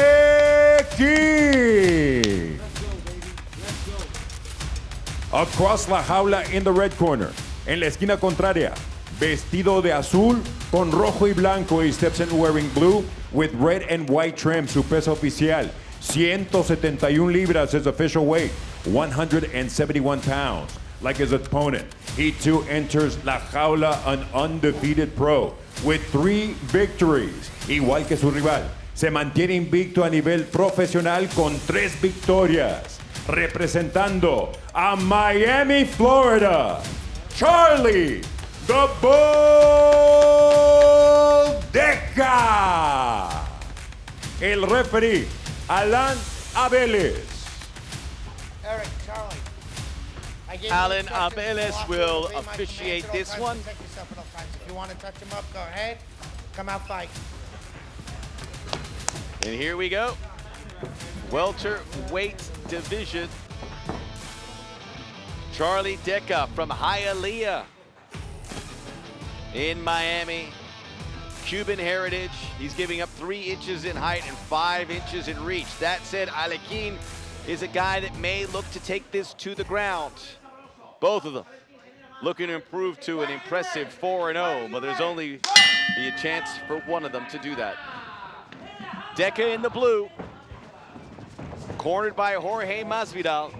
Across la jaula in the red corner, en la esquina contraria, vestido de azul con rojo y blanco. He steps in wearing blue with red and white trim, su peso oficial. 171 libras, his official weight. 171 pounds. Like his opponent, he too enters la jaula an undefeated pro with 3 victories. Igual que su rival, se mantiene invicto a nivel profesional con 3 victorias. Representando a Miami, Florida, Charlie the Bull Decca. El referee, Alan Abeles. Eric, Charlie. I gave you Alan instructions to Abeles block will him, obey my officiate commands at all this times, one. protect yourself at all times. If you want to touch him up, go ahead. Come out, fight. And here we go. Welterweight division. Charlie Decca from Hialeah in Miami. Cuban heritage. He's giving up 3 inches in height and 5 inches in reach. That said, Alequin is a guy that may look to take this to the ground. Both of them looking to improve to an impressive 4-0, but there's only a chance for one of them to do that. Decca in the blue, cornered by Jorge Masvidal.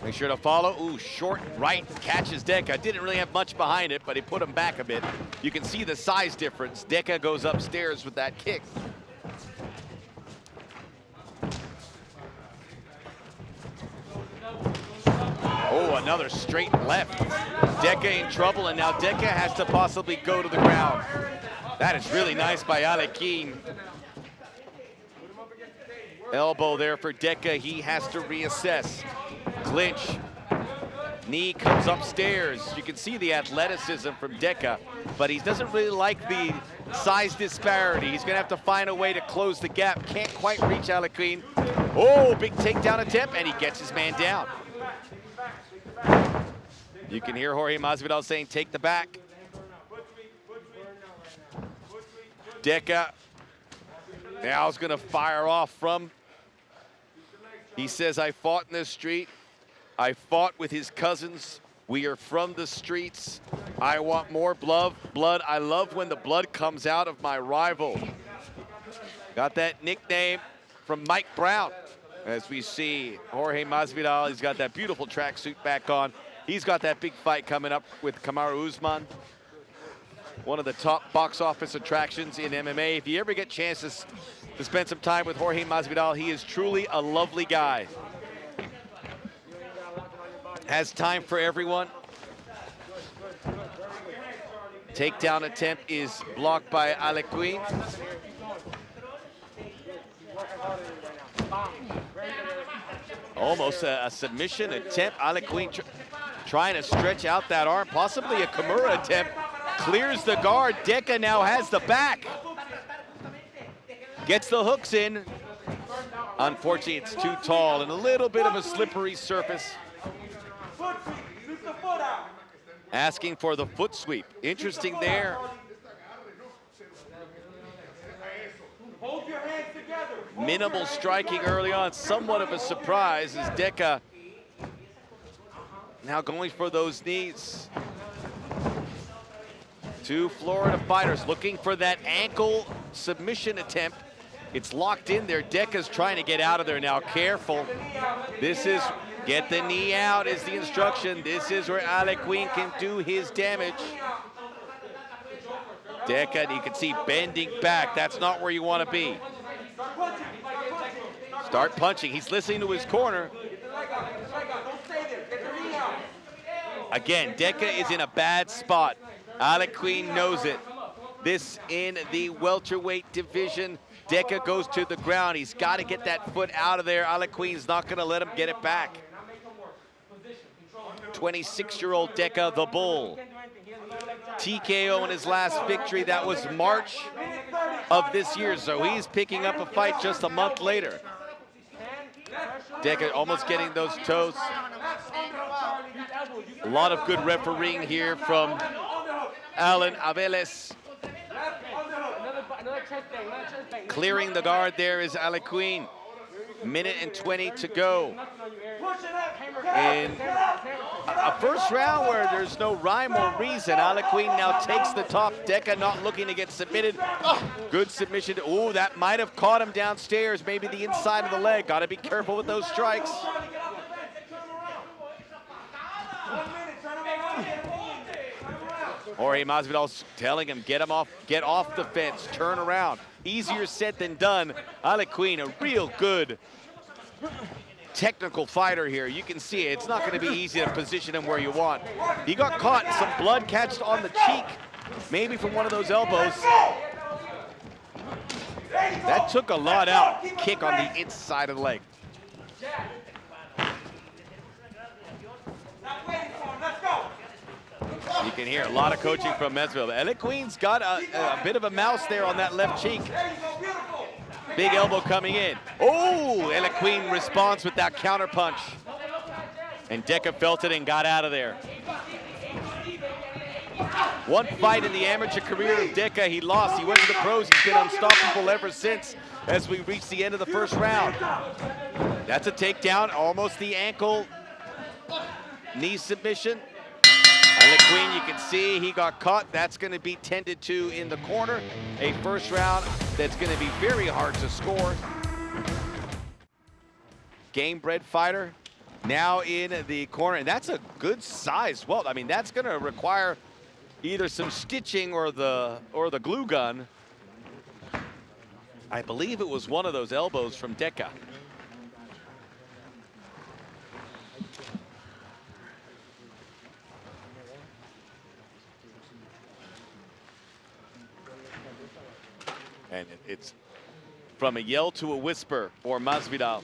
Make sure to follow. Ooh, short right catches Decca. Didn't really have much behind it, but he put him back a bit. You can see the size difference. Decca goes upstairs with that kick. Oh, another straight left. Decca in trouble, and now Decca has to possibly go to the ground. That is really nice by Alequin. Elbow there for Decca. He has to reassess. Clinch. Knee comes upstairs. You can see the athleticism from Decca, but he doesn't really like the size disparity. He's gonna have to find a way to close the gap. Can't quite reach Alequin. Oh, big takedown attempt, and he gets his man down. You can hear Jorge Masvidal saying, take the back. Decca now is gonna fire off from, he says, I fought in the street. I fought with his cousins. We are from the streets. I want more blood. I love when the blood comes out of my rival. Got that nickname from Mike Brown. As we see Jorge Masvidal, he's got that beautiful tracksuit back on. He's got that big fight coming up with Kamaru Usman. One of the top box office attractions in MMA. If you ever get chances to spend some time with Jorge Masvidal, he is truly a lovely guy. Has time for everyone. Takedown attempt is blocked by Alequin. Almost a submission attempt. Alequin trying to stretch out that arm, possibly a Kimura attempt. Clears the guard. Decca now has the back. Gets the hooks in. Unfortunately, it's too tall and a little bit of a slippery surface. Asking for the foot sweep. Interesting there. Minimal striking early on. Somewhat of a surprise as Decca now going for those knees. Two Florida fighters looking for that ankle submission attempt. It's locked in there. Decca's trying to get out of there now. Careful. This is, get the knee out is the instruction. This is where Alequin can do his damage. Decca, you can see bending back. That's not where you want to be. Start punching. He's listening to his corner. Again, Decca is in a bad spot. Alequin knows it. This in the welterweight division. Decca goes to the ground. He's got to get that foot out of there. Alequin's not going to let him get it back. 26-year-old Decca, the Bull. TKO in his last victory. That was March of this year, so he's picking up a fight just a month later. Decca almost getting those toes. A lot of good refereeing here from Alan Aveles. Clearing the guard there is Alequin. Minute and 20 to go. In a first round where there's no rhyme or reason, Alequin now takes the top. Decca not looking to get submitted. Good submission. Oh, that might have caught him downstairs, maybe the inside of the leg. Got to be careful with those strikes. Jorge Masvidal telling him, get off the fence, turn around. Easier said than done. Alequin, a real good technical fighter here. You can see it. It's not going to be easy to position him where you want. He got caught, some blood catched on the cheek, maybe from one of those elbows. That took a lot out. Kick on the inside of the leg. You can hear a lot of coaching from Masvidal. Alequin's got a bit of a mouse there on that left cheek. Big elbow coming in. Oh, Alequin responds with that counter punch. And Decca felt it and got out of there. One fight in the amateur career of Decca, he lost. He went to the pros. He's been unstoppable ever since as we reach the end of the first round. That's a takedown, almost the ankle knee submission. Alequin, you can see he got caught. That's going to be tended to in the corner. A first round that's going to be very hard to score. Game-bred fighter now in the corner, and that's a good size welt. I mean, that's going to require either some stitching or the glue gun. I believe it was one of those elbows from Decca. And it's from a yell to a whisper for Masvidal.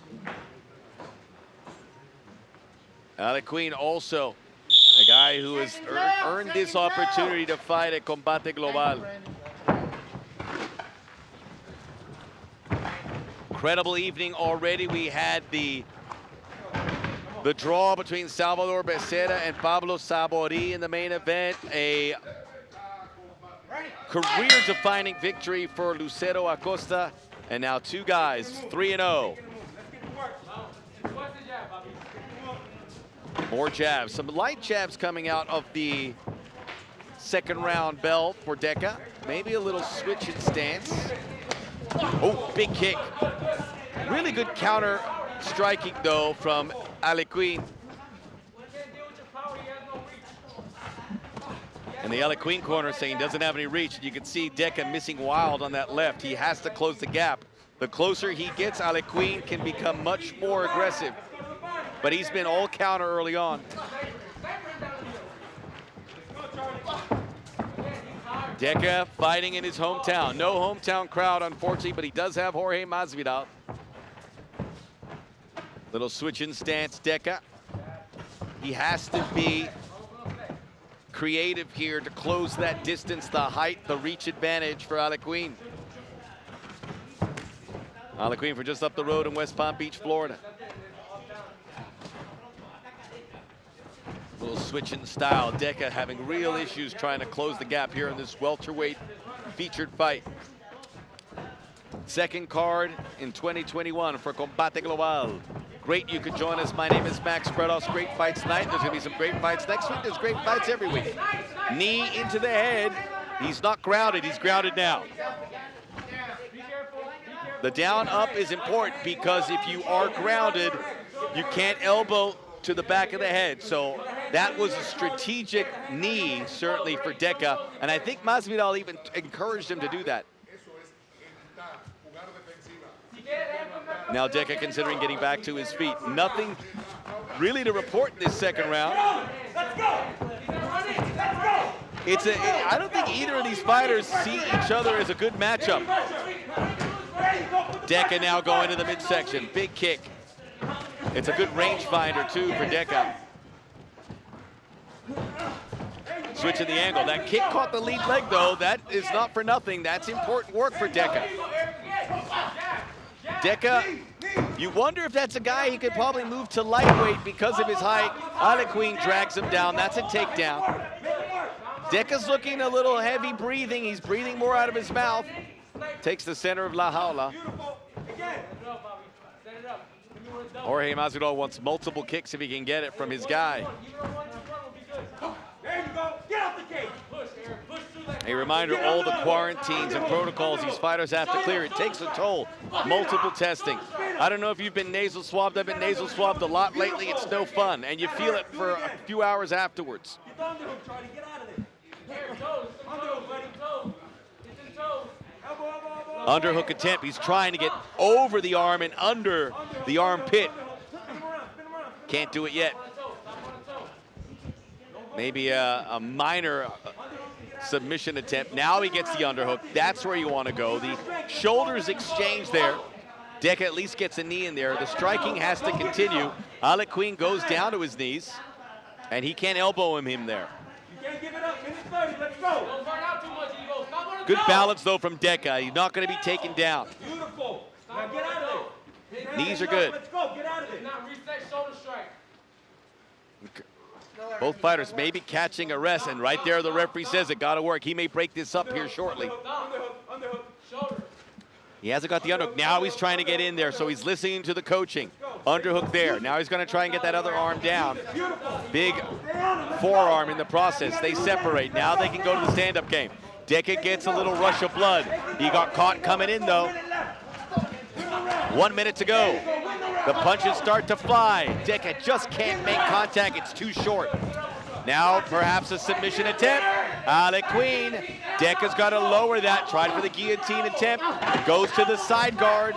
Alequin also Guy who has earned this opportunity to fight at Combate Global. Incredible evening already. We had the draw between Salvador Becerra and Pablo Sabori in the main event. A career-defining victory for Lucero Acosta. And now two guys, 3-0. More jabs, some light jabs coming out of the second round bell for Decca. Maybe a little switch in stance. Oh, big kick. Really good counter striking though from Alequin. And the Alequin corner saying he doesn't have any reach. You can see Decca missing wild on that left. He has to close the gap. The closer he gets, Alequin can become much more aggressive. But he's been all counter early on. Decca fighting in his hometown. No hometown crowd, unfortunately, but he does have Jorge Masvidal. Little switch in stance, Decca. He has to be creative here to close that distance, the height, the reach advantage for Alequin. Alequin for just up the road in West Palm Beach, Florida. Little switch in style. Decca having real issues trying to close the gap here in this welterweight featured fight. Second card in 2021 for Combate Global. Great you could join us. My name is Max Bredos. Great fights tonight. There's gonna be some great fights next week. There's great fights every week. Knee into the head. He's not grounded, he's grounded now. The down up is important because if you are grounded, you can't elbow to the back of the head. So that was a strategic knee, certainly for Decca. And I think Masvidal even encouraged him to do that. Now Decca considering getting back to his feet. Nothing really to report in this second round. I don't think either of these fighters see each other as a good matchup. Decca now going to the midsection. Big kick. It's a good rangefinder too for Decca. Switching the angle. That kick caught the lead leg though. That is not for nothing. That's important work for Decca. Decca, you wonder if that's a guy he could probably move to lightweight because of his height. Alequin drags him down. That's a takedown. Decca's looking a little heavy breathing. He's breathing more out of his mouth. Takes the center of La Jaula. Jorge Masvidal wants multiple kicks if he can get it from his guy. A reminder, all the quarantines and protocols these fighters have to clear. It takes a toll. Multiple testing. I don't know if you've been nasal swabbed. I've been nasal swabbed a lot lately. It's no fun, and you feel it for a few hours afterwards. Underhook attempt. He's trying to get over the arm and under the armpit. Can't do it yet. Maybe a minor submission attempt. Now he gets the underhook. That's where you want to go. The shoulders exchange there. Decca at least gets a knee in there. The striking has to continue. Alequin goes down to his knees, and he can't elbow him there. Good balance, though, from Decca. He's not going to be taken down. Knees are good. Both fighters may be catching a rest, and right there the referee says it got to work. He may break this up here shortly. He hasn't got the underhook. Now he's trying to get in there, so he's listening to the coaching. Underhook there. Now he's going to try and get that other arm down. Big forearm in the process. They separate. Now they can go to the stand-up game. Decca gets a little rush of blood. He got caught coming in, though. 1 minute to go. The punches start to fly. Decca just can't make contact. It's too short. Now perhaps a submission attempt. Alequin. Decca's got to lower that. Tried for the guillotine attempt. Goes to the side guard.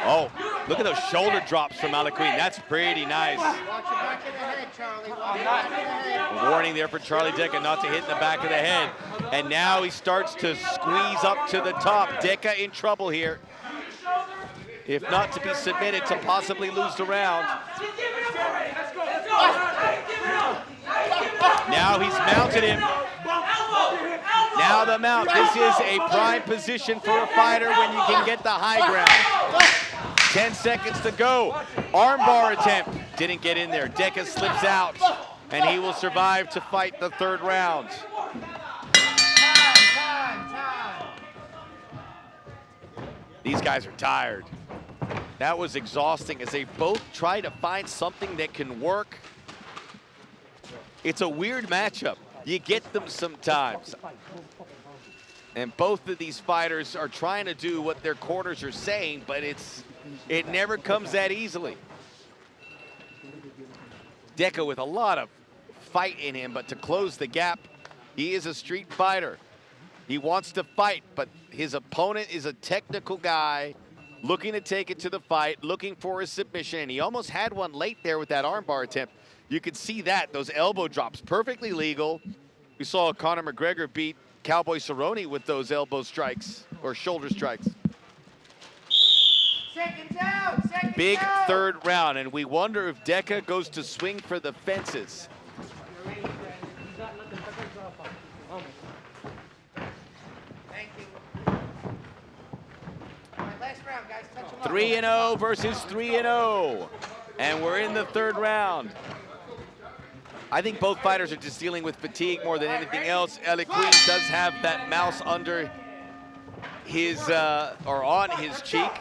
Oh, look at those shoulder drops from Alequin. That's pretty nice. Watch your back of the head, Charlie. Watch your back of the head. Warning there for Charlie Decca not to hit in the back of the head. And now he starts to squeeze up to the top. Decca in trouble here. If not to be submitted, to possibly lose the round. Now he's mounted him. Now the mount. This is a prime position for a fighter when you can get the high ground. 10 seconds to go. Armbar attempt. Didn't get in there. Decca slips out, and he will survive to fight the third round. Time. These guys are tired. That was exhausting as they both try to find something that can work. It's a weird matchup. You get them sometimes. And both of these fighters are trying to do what their corners are saying, but it never comes that easily. Decca with a lot of fight in him, but to close the gap, he is a street fighter. He wants to fight, but his opponent is a technical guy looking to take it to the fight, looking for a submission, and he almost had one late there with that armbar attempt. You could see that, those elbow drops, perfectly legal. We saw Conor McGregor beat Cowboy Cerrone with those elbow strikes, or shoulder strikes. Second down. Big third round, and we wonder if Decca goes to swing for the fences. Thank you. All right, last round, guys. Touch 'em up. 3-0 versus 3-0, and we're in the third round. I think both fighters are just dealing with fatigue more than anything else. Alequin does have that mouse under his, or on his cheek.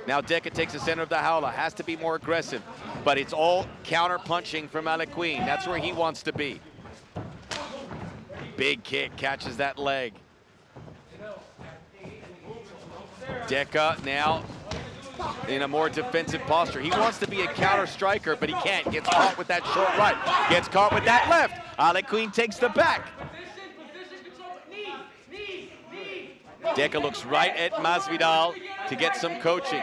Now Decca takes the center of the Jaula, has to be more aggressive, but it's all counter punching from Alequin. That's where he wants to be. Big kick, catches that leg. Decca now in a more defensive posture. He wants to be a counter striker, but he can't. Gets caught with that short right. Gets caught with that left. Alequin takes the back. Decca looks right at Masvidal to get some coaching.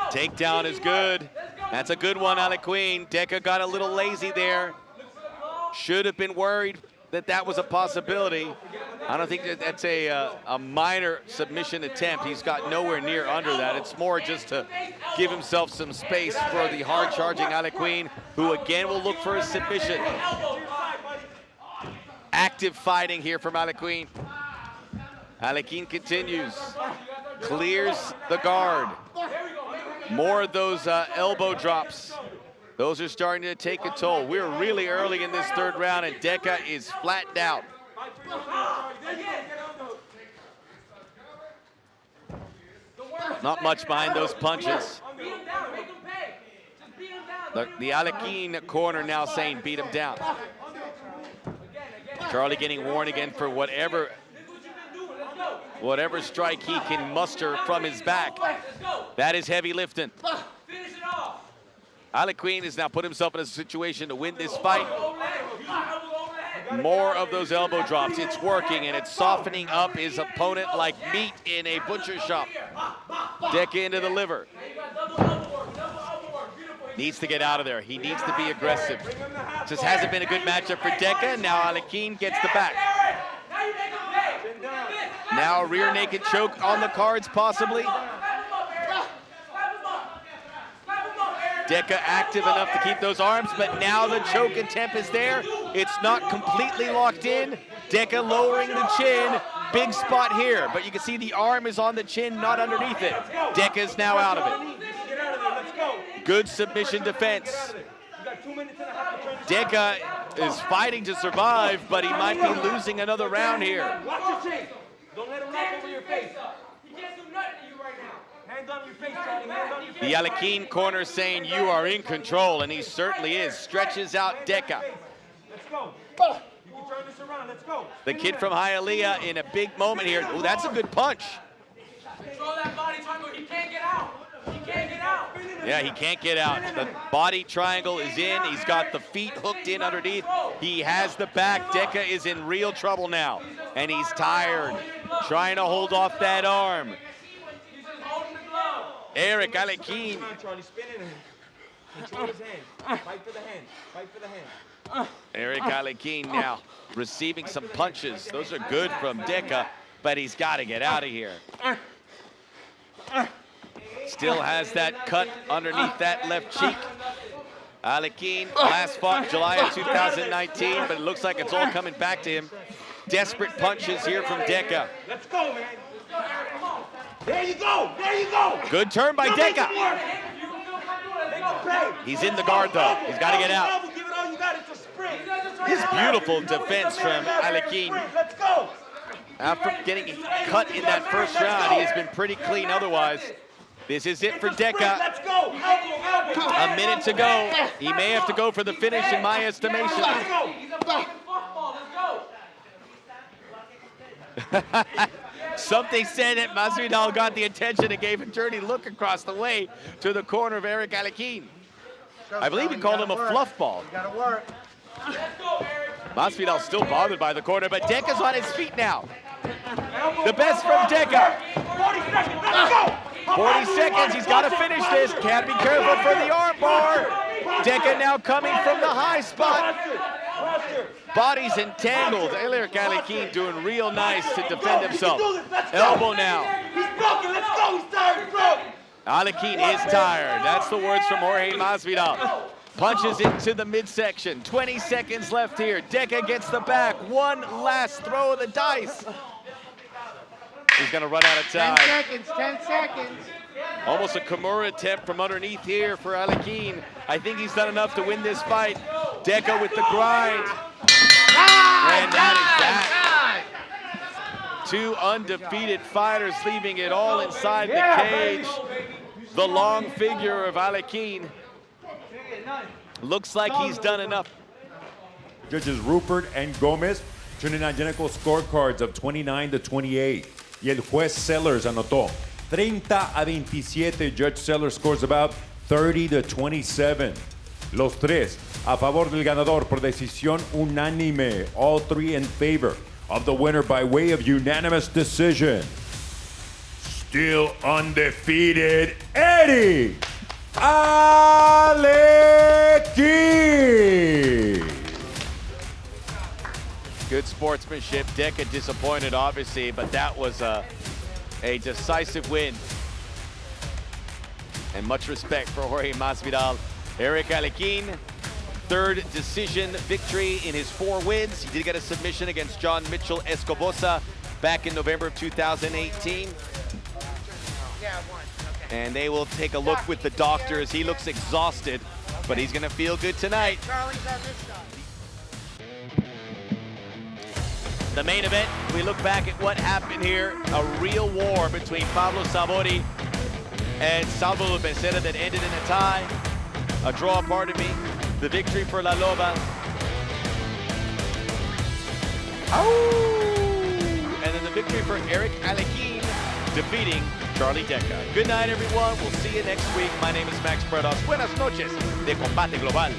Takedown is good. That's a good one, Alequin. Decca got a little lazy there. Should have been worried that that was a possibility. I don't think that that's a minor submission attempt. He's got nowhere near under that. It's more just to give himself some space for the hard-charging Alequin, who again will look for a submission. Active fighting here from Alequin. Alequin continues, clears the guard. More of those elbow drops. Those are starting to take a toll. We're really early in this third round, and Decca is flattened out. Not much behind those punches. The Alequin corner now saying beat him down. Charlie getting warned again for whatever strike he can muster from his back. That is heavy lifting. Alequin has now put himself in a situation to win this fight. More of those elbow drops. It's working, and it's softening up his opponent like meat in a butcher shop. Decca into the liver. Needs to get out of there. He needs to be aggressive. Just hasn't been a good matchup for Decca. Now Alequin gets the back. Now a rear naked choke on the cards, possibly. Decca active enough to keep those arms, but now the choke attempt is there. It's not completely locked in. Decca lowering the chin. Big spot here, but you can see the arm is on the chin, not underneath it. Decca's now out of it. Good submission defense. Decca is fighting to survive, but he might be losing another round here. Watch your chin. Don't let him knock over your face. He can't do nothing to you right now. Hands on your face, Charlie. Hands on your face. The Alequin corner saying you are in control, and he certainly is. Stretches out Decca. Let's go. You can turn this around. Let's go. The kid from Hialeah in a big moment here. Oh, that's a good punch. Control that body triangle. He can't get out. He can't get out. Yeah, he can't get out. The body triangle is in. He's got the feet hooked in underneath. He has the back. Decca is in real trouble now, and he's tired, trying to hold off that arm. Eric Alequin. Charlie, spin it in. Control his hand. Fight for the hand. Fight for the hand. Eric Alequin now receiving some punches. Those are good from Decca, but he's got to get out of here. Still has that cut underneath that left cheek. Alequin last fought July of 2019, but it looks like it's all coming back to him. Desperate punches here from Decca. Let's go, man. There you go. There you go. Good turn by Decca. He's in the guard, though. He's got to get out. Give it all you got. It's a sprint. His beautiful defense from Alequin. Let's go. After getting cut in that first round, he has been pretty clean otherwise. This is it for Decca. Let's go. A minute to go. He may have to go for the finish in my estimation. Something said that Masvidal got the attention and gave a dirty look across the way to the corner of Eric Alequin. I believe he called him a fluff ball. Gotta work. Masvidal's still bothered by the corner, but Decca's on his feet now. The best from Decca. 40 seconds. Let's go. 40 seconds, he's got to finish this. Can't be careful for the arm bar. Decca now coming from the high spot. Bodies entangled. Eric Alequin doing real nice to defend himself. Elbow now. He's broken. Let's go. He's tired, bro. Alequin is tired. That's the words from Jorge Masvidal. Punches into the midsection. 20 seconds left here. Decca gets the back. One last throw of the dice. He's going to run out of time. 10 seconds, 10 seconds. Almost a Kimura attempt from underneath here for Alequin. I think he's done enough to win this fight. Decca with the grind. And that is that. Two undefeated fighters leaving it all inside the cage. The long figure of Alequin. Looks like he's done enough. Judges Rupert and Gomez turning identical scorecards of 29-28. Y el juez Sellers anotó 30-27. Judge Sellers scores about 30-27. Los tres a favor del ganador por decisión unánime. All three in favor of the winner by way of unanimous decision. Still undefeated, Eddie Alequin. Good sportsmanship. Decca disappointed, obviously, but that was a decisive win. And much respect for Jorge Masvidal. Eric Alequin, third decision victory in his 4 wins. He did get a submission against John Mitchell Escobosa back in November of 2018. And they will take a look with the doctors. He looks exhausted, but he's gonna feel good tonight. Charlie's on this side. The main event, we look back at what happened here. A real war between Pablo Sabori and Salvador Becerra that ended in a tie. A draw, pardon me. The victory for La Loba. And then the victory for Eric Alequin, defeating Charlie Decca. Good night, everyone. We'll see you next week. My name is Max Prados. Buenas noches de Combate Global.